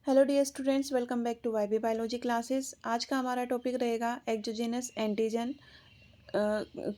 Hello dear students, welcome back to Y B biology classes. आज का हमारा टॉपिक रहेगा एक्सोजेनस एंटीजन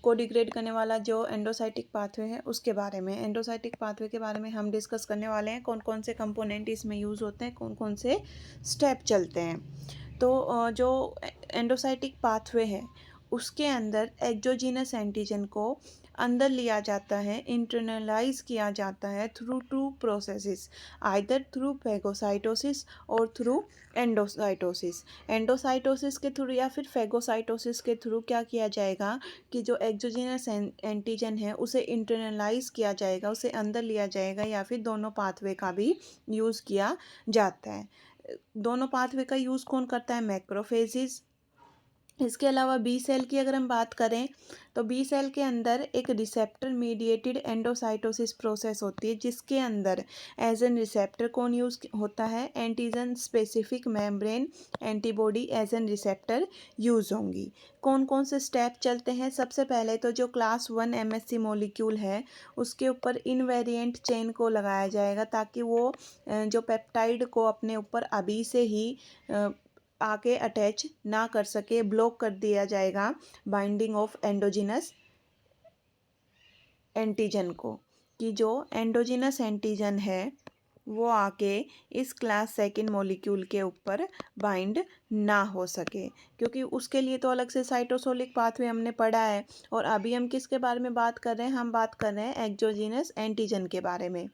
को डिग्रेड करने वाला जो एंडोसाइटिक पाथवे है उसके बारे में। एंडोसाइटिक पाथवे के बारे में हम डिस्कस करने वाले हैं, कौन कौन से कंपोनेंट इसमें यूज़ होते हैं, कौन कौन से स्टेप चलते हैं। तो जो एंडोसाइटिक पाथवे है उसके अंदर एक्सोजीनस एंटीजन को अंदर लिया जाता है, इंटरनलाइज किया जाता है through two processes, either through phagocytosis और थ्रू एंडोसाइटोसिस। एंडोसाइटोसिस के थ्रू या फिर फेगोसाइटोसिस के थ्रू क्या किया जाएगा कि जो एक्सोजीनस एंटीजन है उसे इंटरनलाइज किया जाएगा, उसे अंदर लिया जाएगा, या फिर दोनों पाथवे का भी यूज़ किया जाता है। दोनों पाथवे का यूज़ कौन करता है? मैक्रोफेजिस। इसके अलावा बी सेल की अगर हम बात करें तो बी सेल के अंदर एक रिसेप्टर मीडिएटेड एंडोसाइटोसिस प्रोसेस होती है, जिसके अंदर एज एन रिसेप्टर कौन यूज़ होता है? Antigen specific membrane antibody as an receptor use होंगी। कौन कौन से स्टेप चलते हैं? सबसे पहले तो जो क्लास 1 एमएससी मॉलिक्यूल है उसके ऊपर इनवेरिएंट चेन को लगाया जाएगा, ताकि वो जो पेप्टाइड को अपने ऊपर अभी से ही आके अटैच ना कर सके, ब्लॉक कर दिया जाएगा बाइंडिंग ऑफ एंडोजिनस एंटीजन को, कि जो एंडोजिनस एंटीजन है वो आके इस क्लास सेकंड मॉलिक्यूल के ऊपर बाइंड ना हो सके, क्योंकि उसके लिए तो अलग से साइटोसोलिक पाथवे हमने पढ़ा है। और अभी हम किसके बारे में बात कर रहे हैं? हम बात कर रहे हैं एक्सोजिनस एंटीजन के बारे में।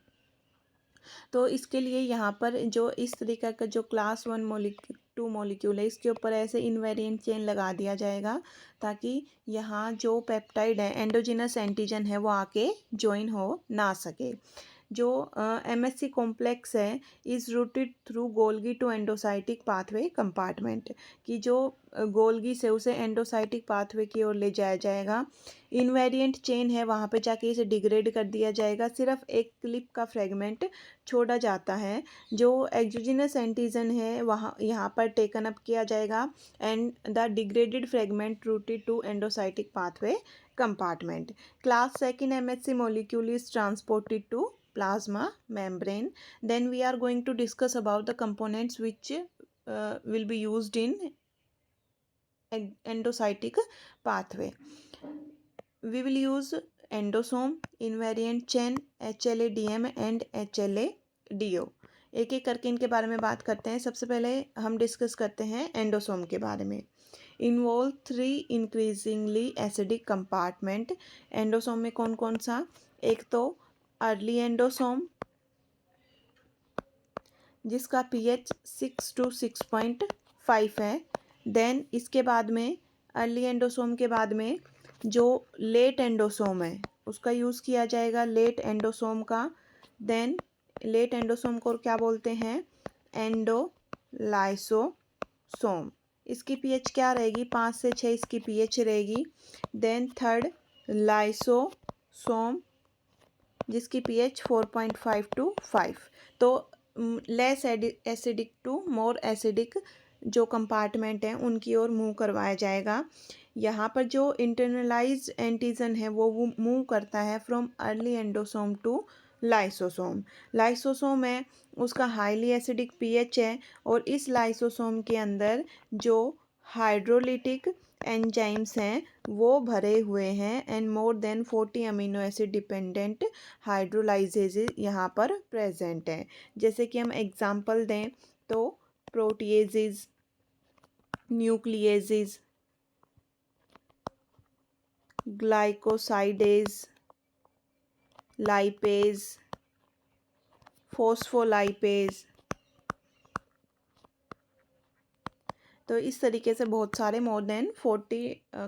तो इसके लिए यहाँ पर जो इस तरीका का जो क्लास 1 टू मॉलिक्यूल है इसके ऊपर ऐसे इनवेरिएंट चेन लगा दिया जाएगा, ताकि यहाँ जो पेप्टाइड है एंडोजिनस एंटीजन है वो आके ज्वाइन हो ना सके। जो एमएससी कॉम्प्लेक्स है is routed through Golgi to endocytic pathway compartment, कि जो गोल्गी से उसे एंडोसाइटिक पाथवे की ओर ले जाया जाएगा। इनवेरिएंट चेन है, वहाँ पे जाके इसे डिग्रेड कर दिया जाएगा। सिर्फ एक क्लिप का फ्रेगमेंट छोड़ा जाता है, जो एक्सोजिनस एंटीजन है वहाँ यहाँ पर टेकन अप किया जाएगा, and the degraded fragment routed to endocytic pathway compartment. Class 2 MHC molecule is transported to plasma membrane. Then we are going to discuss about the components which will be used in endocytic pathway. We will use endosome, invariant chain, HLA-DM and HLA-DO. एक एक करके इनके बारे में बात करते हैं। सबसे पहले हम डिस्कस करते हैं एंडोसोम के बारे में। Involve 3 increasingly acidic compartment. Endosome में कौन कौन सा? एक तो अर्ली एंडोसोम जिसका पीएच 6 to 6.5 है। देन इसके बाद में अर्ली एंडोसोम के बाद में जो लेट एंडोसोम है उसका यूज़ किया जाएगा, लेट एंडोसोम का। देन लेट एंडोसोम को क्या बोलते हैं? एंडोलाइसोसोम। इसकी पीएच क्या रहेगी? 5 से 6 इसकी पीएच रहेगी। देन थर्ड लाइसोसोम जिसकी पीएच 4.5 to 5। तो less acidic to more acidic जो कंपार्टमेंट हैं उनकी ओर मूव करवाया जाएगा। यहाँ पर जो इंटरनलाइज एंटीजन है वो मूव करता है from early endosome to lysosome. Lysosome है उसका हाईली एसिडिक पीएच है, और इस लाइसोसोम के अंदर जो हाइड्रोलिटिक एंजाइम्स हैं वो भरे हुए हैं, and more than 40 amino acid dependent hydrolases यहाँ पर प्रेजेंट हैं। जैसे कि हम एग्जांपल दें तो प्रोटीएजेज, न्यूक्लिएजेज, ग्लाइकोसाइडेज, लाइपेज, फोस्फोलाइपेज। तो इस तरीके से बहुत सारे मोर than 40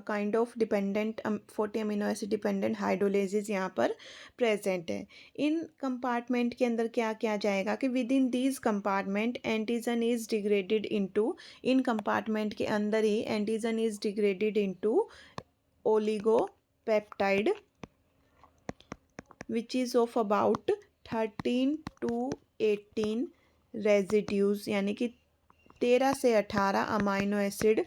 kind of dependent 40 amino acid dependent hydrolases यहाँ पर प्रेजेंट है। इन कंपार्टमेंट के अंदर क्या किया जाएगा कि with in these compartment antigen is degraded into, इन कंपार्टमेंट के अंदर ही antigen is degraded into oligopeptide which is of about 13 to 18 residues, यानी कि 13 से 18 अमाइनो एसिड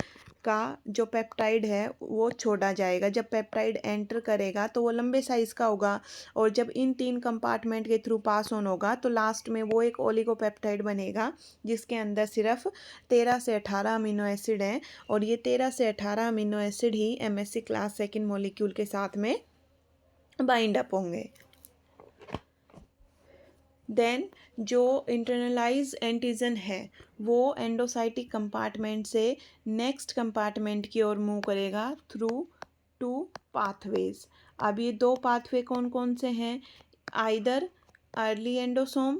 का जो पेप्टाइड है वो छोड़ा जाएगा। जब पेप्टाइड एंटर करेगा तो वो लंबे साइज़ का होगा, और जब इन 3 कंपार्टमेंट के थ्रू पास ऑन होगा तो लास्ट में वो एक ओलिगोपेप्टाइड बनेगा जिसके अंदर सिर्फ 13 से 18 अमीनो एसिड हैं, और ये 13 से 18 अमीनो एसिड ही MSC क्लास सेकेंड मॉलिक्यूल के साथ में बाइंड अप होंगे। देन जो इंटरनलाइज एंटीजन है वो एंडोसाइटिक कंपार्टमेंट से नेक्स्ट कंपार्टमेंट की ओर मूव करेगा थ्रू 2 पाथवेज। अब ये 2 पाथवे कौन कौन से हैं? Either early endosome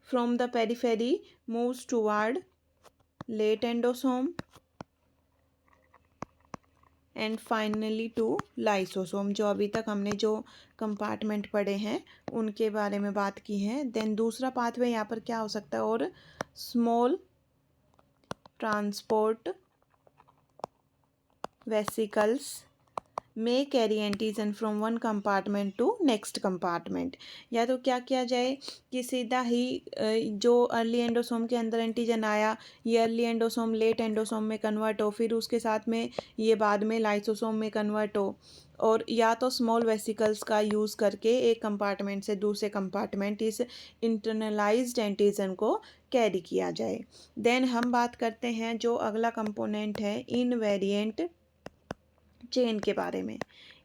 from the periphery moves toward late endosome and finally to lysosome. जो अभी तक हमने जो कंपार्टमेंट पढ़े हैं उनके बारे में बात की है। देन दूसरा पाथवे यहाँ पर क्या हो सकता है? और small transport vesicles may carry antigen from one compartment to next compartment। या तो क्या किया जाए कि सीधा ही जो अर्ली एंडोसोम के अंदर एंटीजन आया ये अर्ली एंडोसोम लेट एंडोसोम में कन्वर्ट हो, फिर उसके साथ में ये बाद में लाइसोसोम में कन्वर्ट हो, और या तो स्मॉल वेसिकल्स का यूज़ करके एक कंपार्टमेंट से दूसरे कंपार्टमेंट इस इंटरनलाइज्ड एंटीजन को कैरी किया जाए। देन हम बात करते हैं जो अगला कंपोनेंट है इनवेरिएंट चेन के बारे में।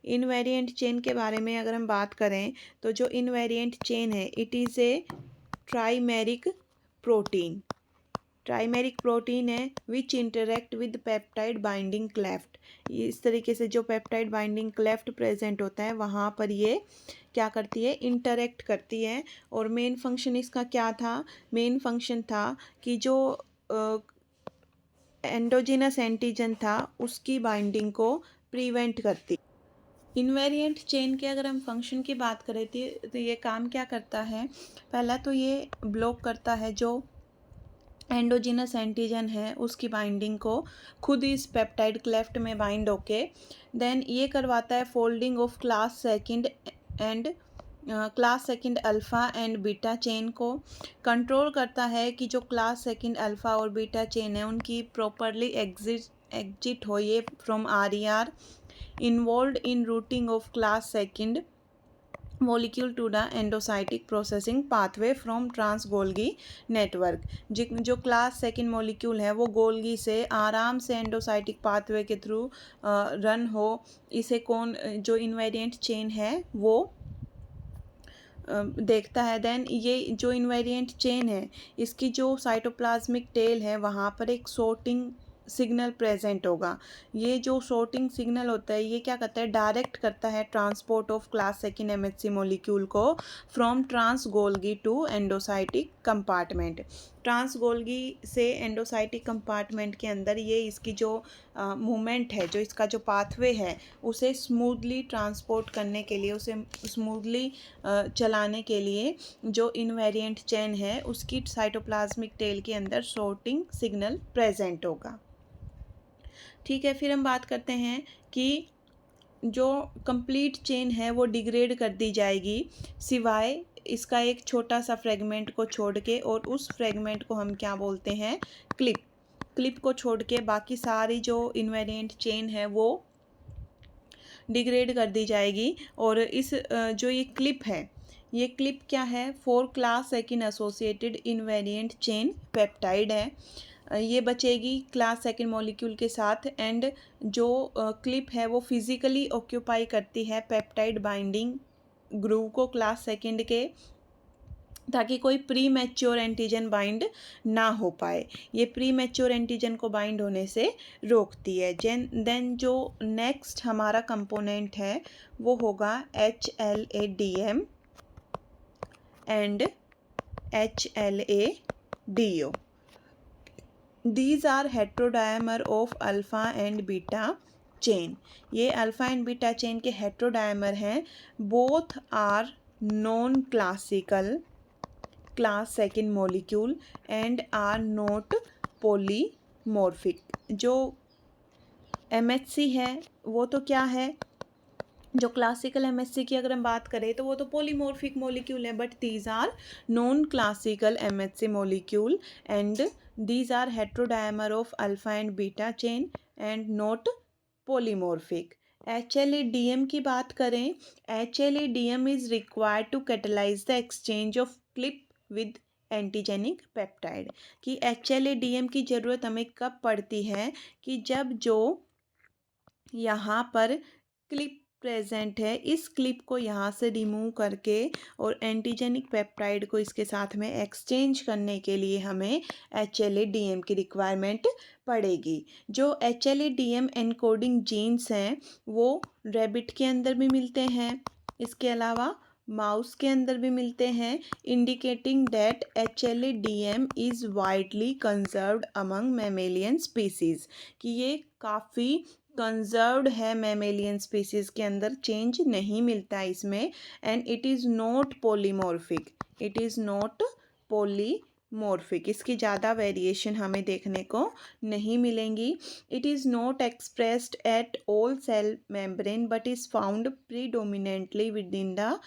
इनवेरिएंट चेन के बारे में अगर हम बात करें तो जो इनवेरिएंट चेन है it is a trimeric protein. Trimeric protein है which interact with peptide binding cleft. इस तरीके से जो पेप्टाइड बाइंडिंग क्लेफ्ट प्रेजेंट होता है वहाँ पर ये क्या करती है? इंटरेक्ट करती है। और मेन फंक्शन इसका क्या था? मेन फंक्शन था कि जो एंडोजिनस एंटीजन था उसकी बाइंडिंग को प्रिवेंट करती। इनवेरिएंट चेन के अगर हम फंक्शन की बात करें तो ये काम क्या करता है? पहला तो ये ब्लॉक करता है जो एंडोजिनस एंटीजन है उसकी बाइंडिंग को, खुद इस पेप्टाइड क्लेफ्ट में बाइंड होके। देन ये करवाता है folding of class second alpha and beta chain को। कंट्रोल करता है कि जो क्लास सेकंड अल्फ़ा और बीटा चेन है उनकी प्रॉपरली एग्जिट हो ये from RER। Involve in routing of class second molecule to the endocytic processing pathway from trans Golgi network. जो क्लास सेकंड मोलिक्यूल है वो गोल्गी से आराम से एंडोसाइटिक पाथवे के थ्रू रन हो, इसे कौन जो इनवेरिएंट चेन है वो देखता है। देन ये जो इनवेरिएंट चेन है इसकी जो साइटोप्लाज्मिक टेल है वहाँ पर एक सॉर्टिंग सिग्नल प्रेजेंट होगा। ये जो सॉर्टिंग सिग्नल होता है ये क्या करता है? डायरेक्ट करता है transport of class second MHC molecule को from trans Golgi to endocytic compartment. Trans Golgi से एंडोसाइटिक कंपार्टमेंट के अंदर ये इसकी जो मूवमेंट है, जो इसका जो पाथवे है उसे स्मूथली ट्रांसपोर्ट करने के लिए, उसे स्मूथली चलाने के लिए जो इनवेरिएंट चेन है उसकी साइटोप्लाज्मिक टेल के अंदर सॉर्टिंग सिग्नल प्रेजेंट होगा। ठीक है, फिर हम बात करते हैं कि जो कंप्लीट चेन है वो डिग्रेड कर दी जाएगी सिवाय इसका एक छोटा सा फ्रेगमेंट को छोड़ के, और उस फ्रेगमेंट को हम क्या बोलते हैं? क्लिप को छोड़ के बाकी सारी जो इनवेरिएंट चेन है वो डिग्रेड कर दी जाएगी। और इस जो ये क्लिप है ये क्लिप क्या है? 4 class second associated invariant chain peptide है। ये बचेगी क्लास सेकंड मॉलिक्यूल के साथ, एंड जो क्लिप है वो फिज़िकली ऑक्यूपाई करती है पेप्टाइड बाइंडिंग ग्रूव को क्लास सेकंड के, ताकि कोई प्री मैच्योर एंटीजन बाइंड ना हो पाए। ये प्री मैच्योर एंटीजन को बाइंड होने से रोकती है। देन जो नेक्स्ट हमारा कंपोनेंट है वो होगा HLA-DM and HLA-DO। These are heterodimer of alpha and beta chain। ये अल्फ़ा एंड बीटा चेन के हेट्रोडायमर हैं। Both are non classical class second molecule and are not polymorphic. जो MHC है वो तो क्या है? जो क्लासिकल एमएचसी की अगर हम बात करें तो वो तो पॉलीमॉर्फिक मॉलिक्यूल है, but these are non classical MHC molecule and these are heterodimer of alpha and beta chain and not polymorphic. HLA-DM की बात करें, HLA-DM is required to catalyse the exchange of clip with antigenic peptide. कि HLA-DM की ज़रूरत हमें कब पड़ती है, कि जब जो यहाँ पर क्लिप प्रेजेंट है, इस क्लिप को यहाँ से रिमूव करके और एंटीजेनिक पेप्टाइड को इसके साथ में एक्सचेंज करने के लिए हमें HLA-DM की रिक्वायरमेंट पड़ेगी। जो HLA-DM एनकोडिंग जीन्स हैं वो रैबिट के अंदर भी मिलते हैं, इसके अलावा माउस के अंदर भी मिलते हैं, indicating that HLA-DM is widely conserved among mammalian species. कि ये काफ़ी कंजर्व्ड है मैमेलियन स्पीसीज़ के अंदर, चेंज नहीं मिलता है इसमें। And it is not polymorphic, it is not polymorphic, इसकी ज़्यादा वेरिएशन हमें देखने को नहीं मिलेंगी। It is not expressed at all cell membrane but is found predominantly within the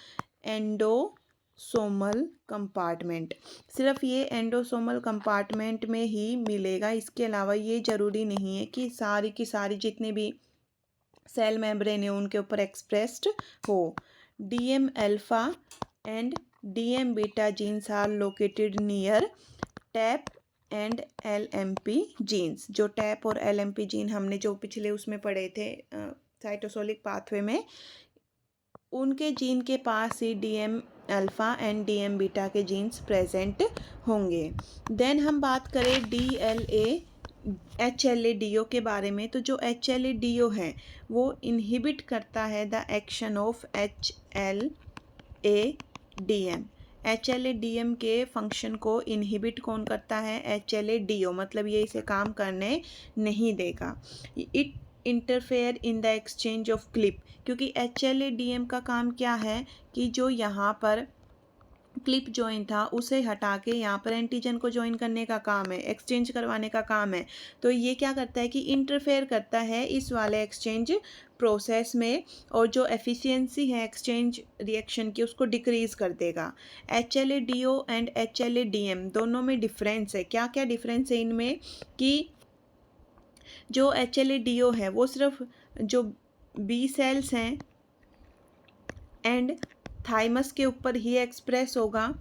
endosomal compartment. सिर्फ ये एंडोसोमल कंपार्टमेंट में ही मिलेगा, इसके अलावा ये ज़रूरी नहीं है कि सारी की सारी जितने भी सेल मेम्ब्रेन है उनके ऊपर एक्सप्रेस्ड हो। DM alpha and DM beta genes are located near TAP and LMP genes. जो टैप और LMP जीन हमने जो पिछले उसमें पढ़े थे साइटोसोलिक पाथवे में, उनके जीन के पास ही DM alpha and DM beta के जीन्स प्रेजेंट होंगे। देन हम बात करें HLA-DO के बारे में, तो जो HLA-DO है वो इनहिबिट करता है the action of HLA-DM। HLA-DM के फंक्शन को इनहिबिट कौन करता है? HLA-DO, मतलब ये इसे काम करने नहीं देगा। It interfere in the exchange of clip, क्योंकि HLA-DM का काम क्या है कि जो यहाँ पर क्लिप जॉइन था उसे हटा के यहाँ पर एंटीजन को ज्वाइन करने का काम है, एक्सचेंज करवाने का काम है। तो ये क्या करता है कि इंटरफेयर करता है इस वाले एक्सचेंज प्रोसेस में, और जो एफिशिएंसी है एक्सचेंज रिएक्शन की उसको डिक्रीज़ कर देगा। HLA-DO एंड HLA-DM दोनों में डिफरेंस है। क्या क्या डिफरेंस है इनमें? कि जो HLA-DO है वो सिर्फ जो बी सेल्स हैं एंड थाइमस के ऊपर ही एक्सप्रेस होगा।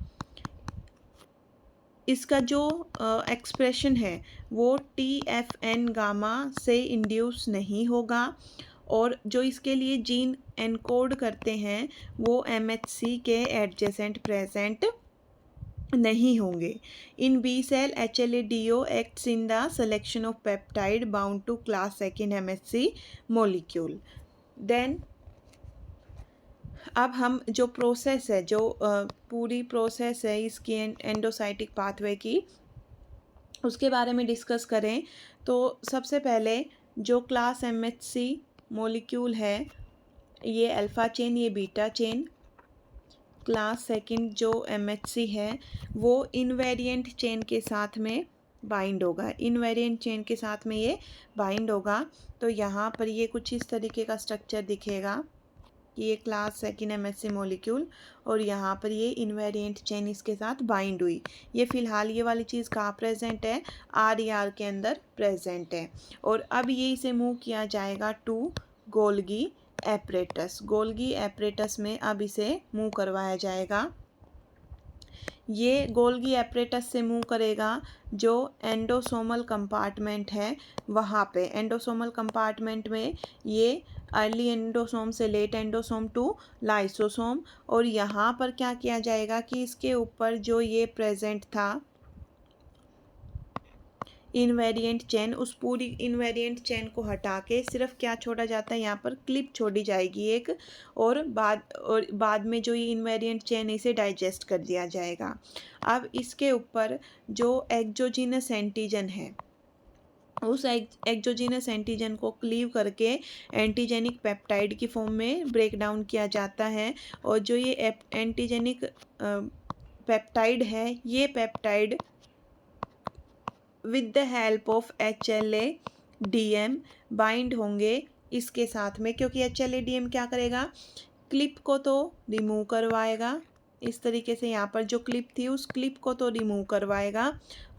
इसका जो एक्सप्रेशन है वो TFN गामा से इंड्यूस नहीं होगा, और जो इसके लिए जीन एनकोड करते हैं वो MHC के एडजेसेंट प्रेजेंट नहीं होंगे। In B cell HLA-DO acts in the selection of peptide bound to class second MHC molecule. Then अब हम जो प्रोसेस है, जो पूरी प्रोसेस है इसकी एंडोसाइटिक पाथवे की, उसके बारे में डिस्कस करें तो सबसे पहले जो क्लास MHC मॉलिक्यूल है, ये अल्फ़ा चेन, ये बीटा चेन। क्लास सेकंड जो MHC है वो इनवेरिएंट चेन के साथ में बाइंड होगा, इनवेरिएंट चेन के साथ में ये बाइंड होगा। तो यहाँ पर ये कुछ इस तरीके का स्ट्रक्चर दिखेगा कि ये क्लास सेकंड MHC मॉलिक्यूल, और यहाँ पर ये इनवेरिएंट चेन इसके साथ बाइंड हुई। ये फ़िलहाल ये वाली चीज़ कहाँ प्रेजेंट है? RER के अंदर प्रेजेंट है। और अब ये इसे मूव किया जाएगा to Golgi apparatus. Golgi apparatus में अब इसे मूव करवाया जाएगा। ये गोल्गी एपरेटस से मूव करेगा जो एंडोसोमल कंपार्टमेंट है वहाँ पे। एंडोसोमल कंपार्टमेंट में ये अर्ली एंडोसोम से लेट एंडोसोम टू लाइसोसोम, और यहाँ पर क्या किया जाएगा कि इसके ऊपर जो ये प्रेजेंट था इनवेरिएंट चेन, उस पूरी इनवेरिएंट चेन को हटा के सिर्फ क्या छोड़ा जाता है, यहाँ पर क्लिप छोड़ी जाएगी एक, और बाद में जो ये इनवेरिएंट चेन इसे डाइजेस्ट कर दिया जाएगा। अब इसके ऊपर जो एक्सोजीनस एंटीजन है उस एक्सोजीनस एंटीजन को क्लीव करके एंटीजेनिक पेप्टाइड की फॉर्म में ब्रेक डाउन किया जाता है, और जो ये एंटीजेनिक पेप्टाइड है ये peptide with the help of HLA-DM bind होंगे इसके साथ में, क्योंकि HLA-DM क्या करेगा, क्लिप को तो रिमूव करवाएगा, इस तरीके से यहाँ पर जो क्लिप थी उस क्लिप को तो रिमूव करवाएगा,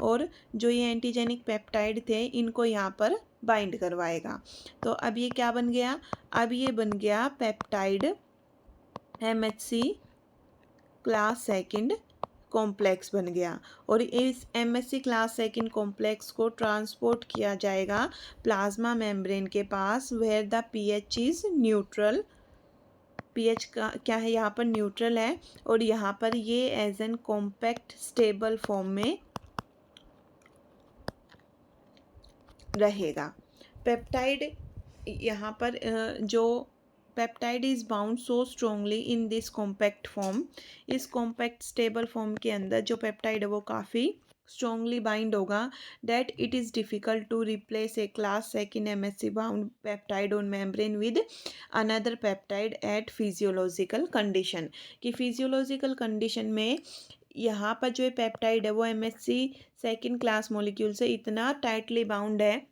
और जो ये एंटीजेनिक पेप्टाइड थे इनको यहाँ पर बाइंड करवाएगा। तो अब ये क्या बन गया, अब ये बन गया peptide MHC class second complex बन गया, और इस MHC क्लास सेकंड कॉम्प्लेक्स को ट्रांसपोर्ट किया जाएगा प्लाज्मा मेम्ब्रेन के पास, where the pH is neutral. pH का क्या है, यहाँ पर न्यूट्रल है, और यहाँ पर ये as an compact stable form में रहेगा। पेप्टाइड यहाँ पर जो peptide is bound so strongly in this compact form, इस कॉम्पैक्ट स्टेबल फॉर्म के अंदर जो पेप्टाइड है वो काफ़ी स्ट्रोंगली बाइंड होगा, that it is difficult to replace a class second MHC bound peptide on membrane with another peptide at physiological condition. कि physiological condition में यहाँ पर जो पेप्टाइड है वो MHC सेकंड क्लास मॉलिक्यूल से इतना टाइटली बाउंड है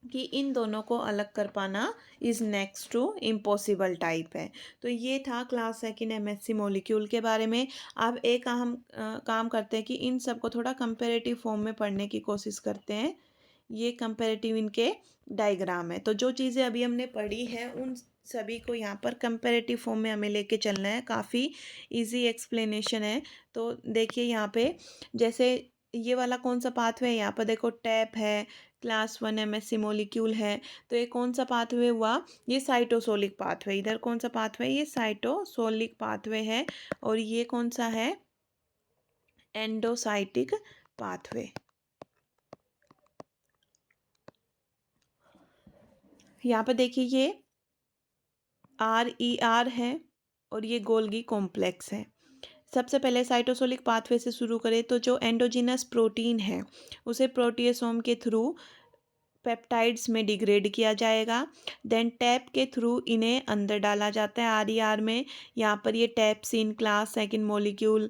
कि इन दोनों को अलग कर पाना is next to impossible type है। तो ये था क्लास सेकंड MHC मॉलिक्यूल के बारे में। अब एक हम काम करते हैं कि इन सब को थोड़ा कंपैरेटिव फॉर्म में पढ़ने की कोशिश करते हैं। ये कंपैरेटिव इनके डायग्राम है। तो जो चीज़ें अभी हमने पढ़ी है उन सभी को यहाँ पर कंपैरेटिव फॉर्म में हमें लेके चलना है। काफ़ी इजी एक्सप्लेनेशन है। तो देखिए यहाँ पे, जैसे ये वाला कौन सा पाथवे है, यहाँ पर देखो टैप है, क्लास 1 MHC मॉलिक्यूल है। तो ये कौन सा पाथवे हुआ, ये साइटोसोलिक पाथवे। इधर कौन सा पाथवे, ये साइटोसोलिक पाथवे है, और ये कौन सा है, एंडोसाइटिक पाथवे। यहाँ पर देखिए ये RER है और ये गोल्गी कॉम्प्लेक्स है। सबसे पहले साइटोसोलिक पाथवे से शुरू करें तो जो एंडोजिनस प्रोटीन है उसे प्रोटियोसोम के थ्रू पेप्टाइड्स में डिग्रेड किया जाएगा। देन टैप के थ्रू इन्हें अंदर डाला जाता है RER में। यहाँ पर ये टैपसिन क्लास सेकंड मॉलिक्यूल,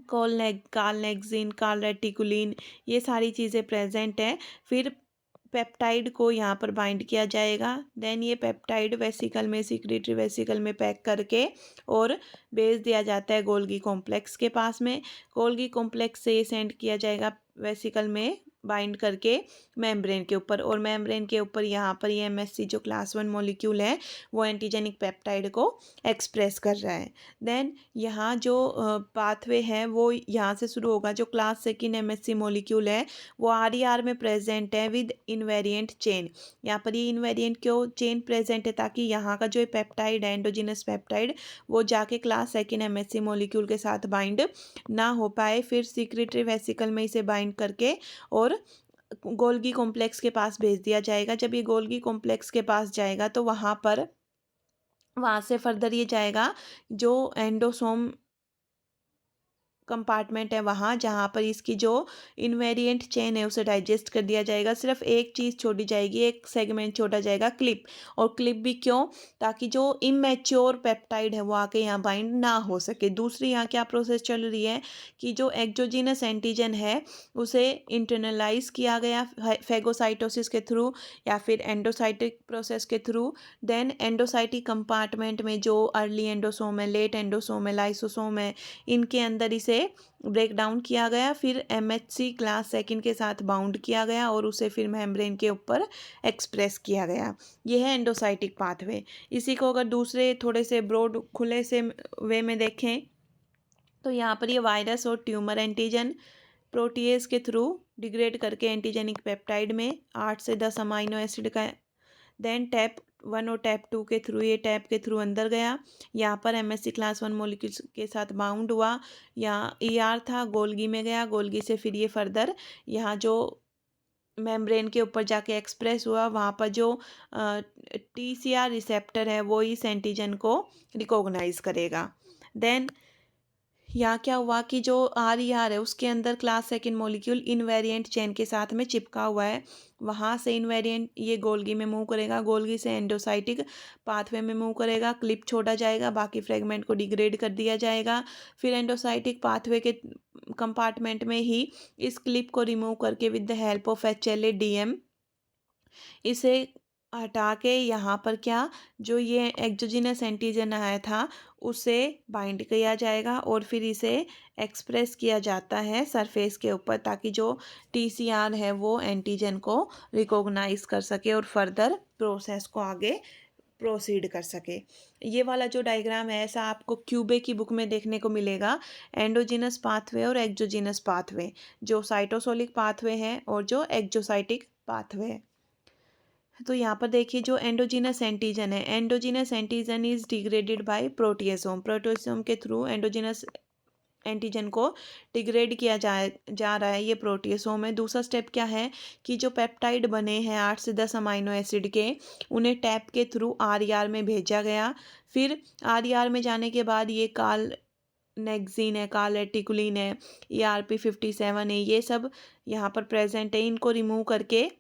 कार्लनेक्सिन, कार्लेटिकुलिन, ये सारी चीज़ें प्रेजेंट है। फिर पेप्टाइड को यहाँ पर बाइंड किया जाएगा। देन ये पेप्टाइड वेसिकल में, सिक्रेटरी वेसिकल में पैक करके और भेज दिया जाता है गोल्गी कॉम्प्लेक्स के पास में। गोल्गी कॉम्प्लेक्स से ये सेंड किया जाएगा वेसिकल में बाइंड करके मेम्ब्रेन के ऊपर, और मेम्ब्रेन के ऊपर यहाँ पर ये MHC जो क्लास 1 मॉलिक्यूल है वो एंटीजेनिक पेप्टाइड को एक्सप्रेस कर रहा है। देन यहाँ जो पाथवे है वो यहाँ से शुरू होगा। जो क्लास सेकंड MHC मॉलिक्यूल है वो RER में प्रेजेंट है विद इनवेरिएंट चेन। यहाँ पर ये इनवेरिएंट क्यों चेन प्रेजेंट है, ताकि यहाँ का जो पेप्टाइड है एंडोजिनस पेप्टाइड वो जाके क्लास सेकंड MHC मॉलिक्यूल के साथ बाइंड ना हो पाए। फिर सिक्रेटरी वेसिकल में इसे बाइंड करके और गोल्गी कॉम्प्लेक्स के पास भेज दिया जाएगा। जब ये गोल्गी कॉम्प्लेक्स के पास जाएगा तो वहाँ से फर्दर ये जाएगा जो एंडोसोम कंपार्टमेंट है वहाँ, जहाँ पर इसकी जो इनवेरिएंट चेन है उसे डाइजेस्ट कर दिया जाएगा। सिर्फ एक चीज़ छोड़ी जाएगी, एक सेगमेंट छोड़ा जाएगा, क्लिप। और क्लिप भी क्यों, ताकि जो इमेच्योर पेप्टाइड है वो आके यहाँ बाइंड ना हो सके। दूसरी यहाँ क्या प्रोसेस चल रही है कि जो एक्जोजिनस एंटीजन है उसे इंटरनलाइज किया गया फेगोसाइटोसिस के थ्रू या फिर एंडोसाइटिक प्रोसेस के थ्रू। देन एंडोसाइटिक कंपार्टमेंट में जो अर्ली एंडोसोम है, लेट एंडोसोम है, लाइसोसोम है, इनके अंदर इसे ब्रेक डाउन किया गया। फिर MHC क्लास सेकंड के साथ बाउंड किया गया और उसे फिर मेम्ब्रेन के ऊपर एक्सप्रेस किया गया। यह है एंडोसाइटिक पाथवे। इसी को अगर दूसरे थोड़े से ब्रॉड खुले से वे में देखें तो यहाँ पर ये वायरस और ट्यूमर एंटीजन प्रोटीएज के थ्रू डिग्रेड करके एंटीजेनिक पेप्टाइड में 8 से 10 अमाइनो एसिड का, देन टैप 1 और टैप 2 के थ्रू, ये टैप के थ्रू अंदर गया। यहाँ पर MHC क्लास 1 मॉलिक्यूल्स के साथ बाउंड हुआ। यहाँ ER था, गोल्गी में गया, गोल्गी से फिर ये फर्दर यहाँ जो मेम्ब्रेन के ऊपर जाके एक्सप्रेस हुआ। वहाँ पर जो TCR रिसेप्टर है वो इस एंटीजन को रिकॉग्नाइज करेगा। देन यहाँ क्या हुआ कि जो RER है उसके अंदर class second molecule invariant chain के साथ में चिपका हुआ है। वहाँ से इनवेरिएंट ये गोल्गी में मूव करेगा, गोल्गी से एंडोसाइटिक पाथवे में मूव करेगा, क्लिप छोड़ा जाएगा, बाकी फ्रेगमेंट को डिग्रेड कर दिया जाएगा। फिर एंडोसाइटिक पाथवे के कंपार्टमेंट में ही इस क्लिप को रिमूव करके with the help of HLA-DM इसे हटा के यहाँ पर क्या, जो ये एक्सोजिनस एंटीजन आया था उसे बाइंड किया जाएगा और फिर इसे एक्सप्रेस किया जाता है सरफेस के ऊपर, ताकि जो टीसीआर है वो एंटीजन को रिकॉग्नाइज कर सके और फर्दर प्रोसेस को आगे प्रोसीड कर सके। ये वाला जो डायग्राम है ऐसा आपको क्यूबे की बुक में देखने को मिलेगा। एंडोजिनस पाथवे और एक्सोजिनस पाथवे, जो साइटोसोलिक पाथवे है और जो एक्सोसाइटिक पाथवे है। तो यहाँ पर देखिए जो एंडोजिनस एंटीजन है, endogenous antigen is degraded by proteasome. Proteasome के थ्रू एंडोजिनस एंटीजन को डिग्रेड किया जा रहा है, ये प्रोटिएसोम है। दूसरा स्टेप क्या है कि जो पेप्टाइड बने हैं 8 से 10 अमाइनो एसिड के, उन्हें टैप के थ्रू आरईआर में भेजा गया। फिर आरईआर में जाने के बाद ये काल नेक्सिन है, काल रेटिकुलिन है, ERP57 है, ये सब यहाँ पर प्रेजेंट है। इनको रिमूव करके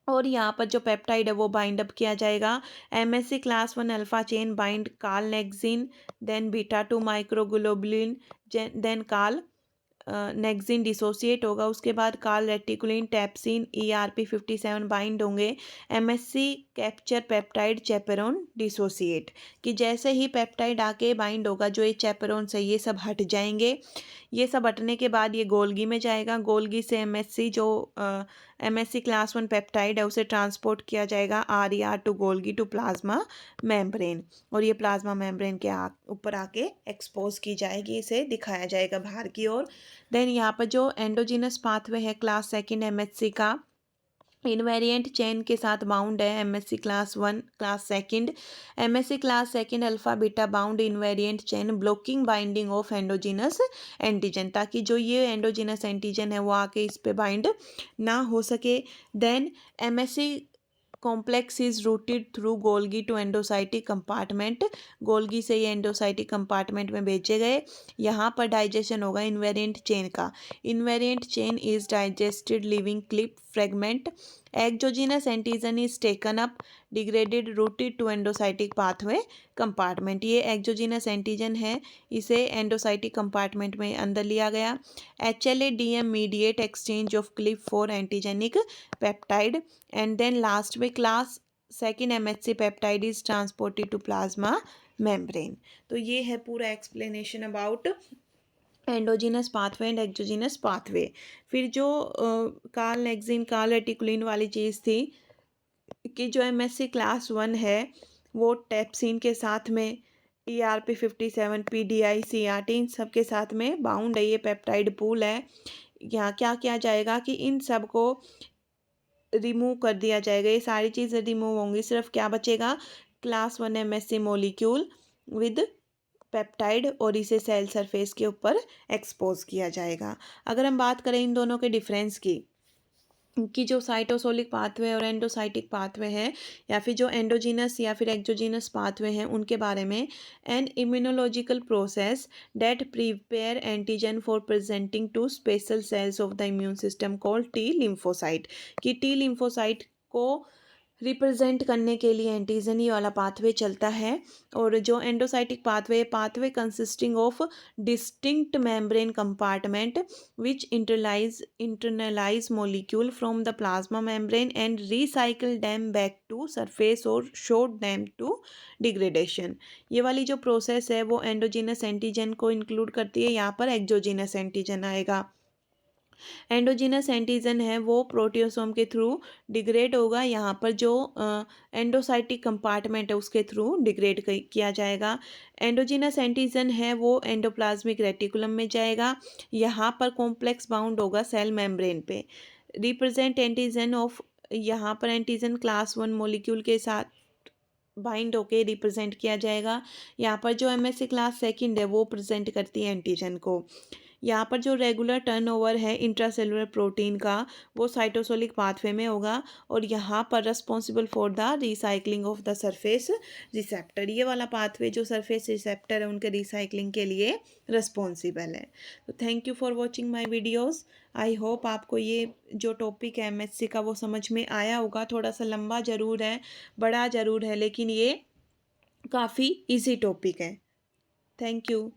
और यहाँ पर जो पेप्टाइड है वो बाइंड अप किया जाएगा। MSC class 1 alpha chain bind calnexin, then beta 2 microglobulin, then calnexin dissociate होगा। उसके बाद calreticulin, tapasin, ERP57 bind होंगे। MSC capture peptide chaperone dissociate, कि जैसे ही पेप्टाइड आके बाइंड होगा जो ये चैपेरोन से ये सब हट जाएंगे। ये सब हटने के बाद ये गोल्गी में जाएगा। गोल्गी से MSC जो MSC क्लास 1 पेप्टाइड है उसे ट्रांसपोर्ट किया जाएगा RER to Golgi to plasma membrane, और ये प्लाज्मा मेम्ब्रेन के ऊपर आके एक्सपोज की जाएगी, इसे दिखाया जाएगा बाहर की ओर। देन यहाँ पर जो एंडोजिनस पाथवे है क्लास 2 MSC का, इनवेरिएंट चेन के साथ बाउंड है। MSC class 1 class 2, MSC class 2 alpha beta bound invariant chain blocking binding of endogenous antigen, ताकि जो ये एंडोजिनस एंटीजन है वो आके इस पे बाइंड ना हो सके। Then MSC complex is routed through Golgi to endocytic compartment. Golgi से ये एंडोसाइटिक कंपार्टमेंट में भेजे गए। यहाँ पर डाइजेशन होगा इनवेरिएंट चेन का। Invariant chain is digested leaving clip fragment. Exogenous antigen is taken up, degraded, routed to endocytic pathway compartment. ये एक्सोजिनस एंटीजन है, इसे एंडोसाइटिक कंपार्टमेंट में अंदर लिया गया। HLA-DM mediate exchange of clip for antigenic peptide, and then last में class 2 MHC peptide is transported to plasma membrane. तो ये है पूरा explanation about endogenous pathway and exogenous pathway. फिर जो काल नेक्सिन, काल रेटिकुलिन वाली चीज़ थी कि जो MSC क्लास 1 है वो टैप्सिन के साथ में, ERP57, PDI, CRT इन सब के साथ में बाउंड है, ये पेप्टाइड पूल है। यहाँ क्या किया जाएगा कि इन सब को रिमूव कर दिया जाएगा, ये सारी चीज़ें रिमूव होंगी। सिर्फ क्या बचेगा, class 1 MSC molecule with peptide, और इसे सेल सरफेस के ऊपर एक्सपोज किया जाएगा। अगर हम बात करें इन दोनों के डिफरेंस की, कि जो साइटोसोलिक पाथवे और एंडोसाइटिक पाथवे हैं, या फिर जो एंडोजिनस या फिर एक्सोजिनस पाथवे हैं, उनके बारे में, an immunological process that prepare antigen for presenting to special cells of the immune system called T lymphocyte, कि टी लिम्फोसाइट को रिप्रेजेंट करने के लिए एंटीजन ही वाला पाथवे चलता है। और जो endocytic pathway consisting of distinct membrane compartment which internalise molecule from the plasma membrane and recycle them back to surface और शो डैम टू डिग्रेडेशन। ये वाली जो प्रोसेस है वो एंडोजिनस एंटीजन को इंक्लूड करती है। यहाँ पर एक्सोजिनस एंटीजन आएगा। एंडोजिनस एंटीजन है वो प्रोटियोसोम के थ्रू डिग्रेड होगा। यहाँ पर जो एंडोसाइटिक कंपार्टमेंट है उसके थ्रू डिग्रेड किया जाएगा। एंडोजिनस एंटीजन है वो एंडोप्लाज्मिक रेटिकुलम में जाएगा। यहाँ पर कॉम्प्लेक्स बाउंड होगा सेल मेम्ब्रेन पे। रिप्रेजेंट एंटीजन ऑफ, यहाँ पर एंटीजन क्लास 1 मॉलिक्यूल के साथ बाइंड होके रिप्रेजेंट किया जाएगा। यहाँ पर जो MSC क्लास 2 है वो प्रेजेंट करती है एंटीजन को। यहाँ पर जो रेगुलर टर्नओवर है इंट्रासेलुलर प्रोटीन का वो साइटोसोलिक पाथवे में होगा, और यहाँ पर responsible for the recycling of the surface receptor, ये वाला पाथवे जो सरफेस रिसेप्टर है उनके रिसाइकलिंग के लिए रिस्पॉन्सिबल है। तो thank you for watching my videos. I hope आपको ये जो टॉपिक है MSC का वो समझ में आया होगा। थोड़ा सा लंबा ज़रूर है, बड़ा ज़रूर है, लेकिन ये काफ़ी ईजी टॉपिक है। Thank you.